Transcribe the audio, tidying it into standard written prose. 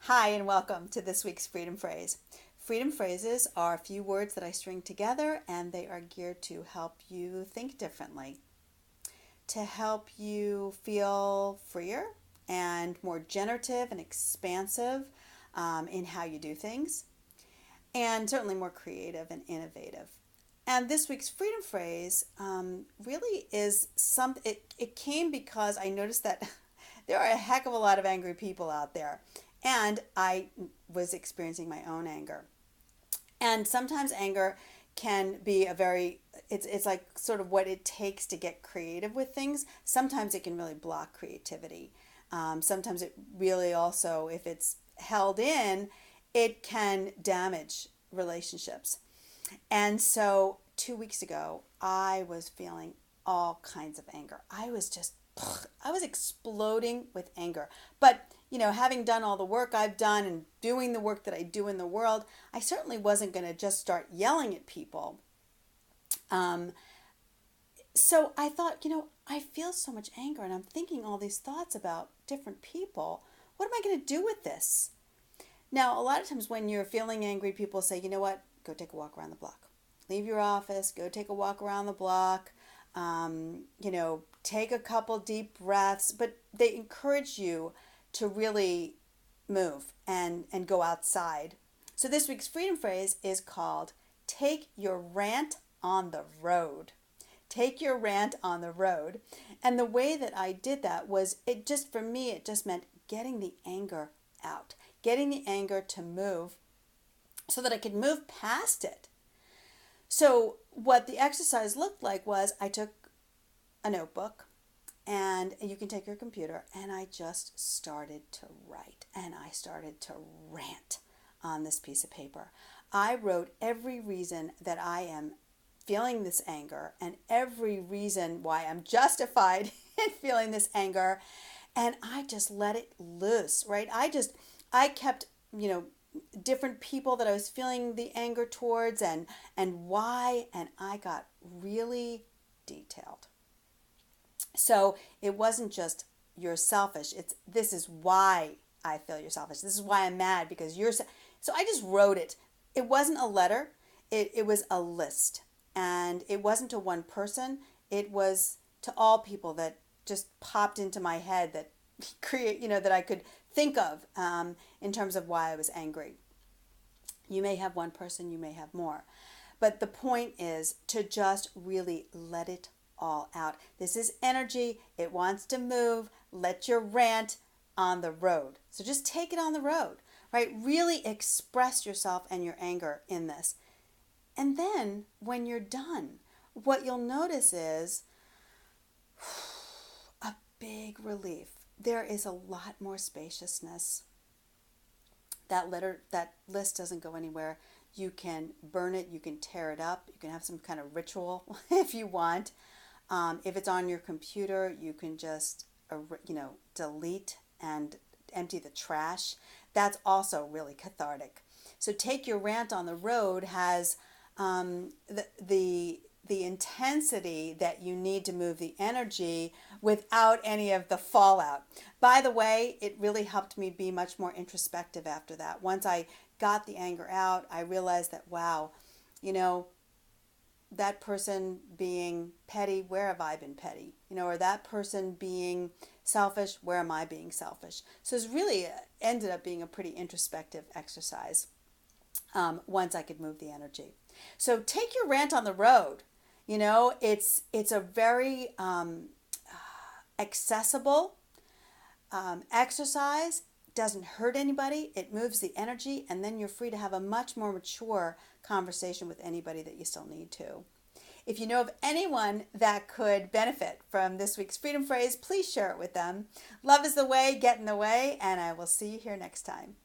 Hi, and welcome to this week's Freedom Phrase. Freedom phrases are a few words that I string together, and they are geared to help you think differently, to help you feel freer and more generative and expansive in how you do things, and certainly more creative and innovative. And this week's freedom phrase really is it came because I noticed that there are a heck of a lot of angry people out there. And I was experiencing my own anger. And sometimes anger can be it's like sort of what it takes to get creative with things. Sometimes it can really block creativity. Sometimes it really also, if it's held in, it can damage relationships. And so 2 weeks ago, I was feeling all kinds of anger. I was exploding with anger. But, having done all the work I've done and doing the work that I do in the world, I certainly wasn't going to just start yelling at people. So I thought, I feel so much anger and I'm thinking all these thoughts about different people. What am I going to do with this? Now, a lot of times when you're feeling angry, people say, you know what, go take a walk around the block. Leave your office, go take a walk around the block, take a couple deep breaths, but they encourage you to really move and go outside. So this week's freedom phrase is called take your rant on the road. Take your rant on the road. And the way that I did that was it just meant getting the anger out, getting the anger to move so that I could move past it. So what the exercise looked like was I took a notebook, and you can take your computer, and I just started to write, and I started to rant on this piece of paper. I wrote every reason that I am feeling this anger and every reason why I'm justified in feeling this anger, and I just let it loose, right? I kept, different people that I was feeling the anger towards and why, and I got really detailed. So it wasn't just you're selfish. This is why I feel you're selfish. This is why I'm mad because you're so I just wrote it. It wasn't a letter. It was a list. And it wasn't to one person. It was to all people that just popped into my head that that I could think of in terms of why I was angry. You may have one person, you may have more. But the point is to just really let it all out. This is energy. It wants to move. Let your rant on the road. So just take it on the road, right? Really express yourself and your anger in this. And then when you're done, what you'll notice is a big relief. There is a lot more spaciousness. That list doesn't go anywhere. You can burn it. You can tear it up. You can have some kind of ritual if you want. If it's on your computer, you can just, delete and empty the trash. That's also really cathartic. So take your rant on the road has the intensity that you need to move the energy without any of the fallout. By the way, it really helped me be much more introspective after that. Once I got the anger out, I realized that, wow, that person being petty, where have I been petty? Or that person being selfish, where am I being selfish? So it's really ended up being a pretty introspective exercise once I could move the energy. So take your rant on the road. It's a very accessible exercise. Doesn't hurt anybody. It moves the energy, and then you're free to have a much more mature conversation with anybody that you still need to. If you know of anyone that could benefit from this week's freedom phrase, please share it with them. Love is the way, get in the way, and I will see you here next time.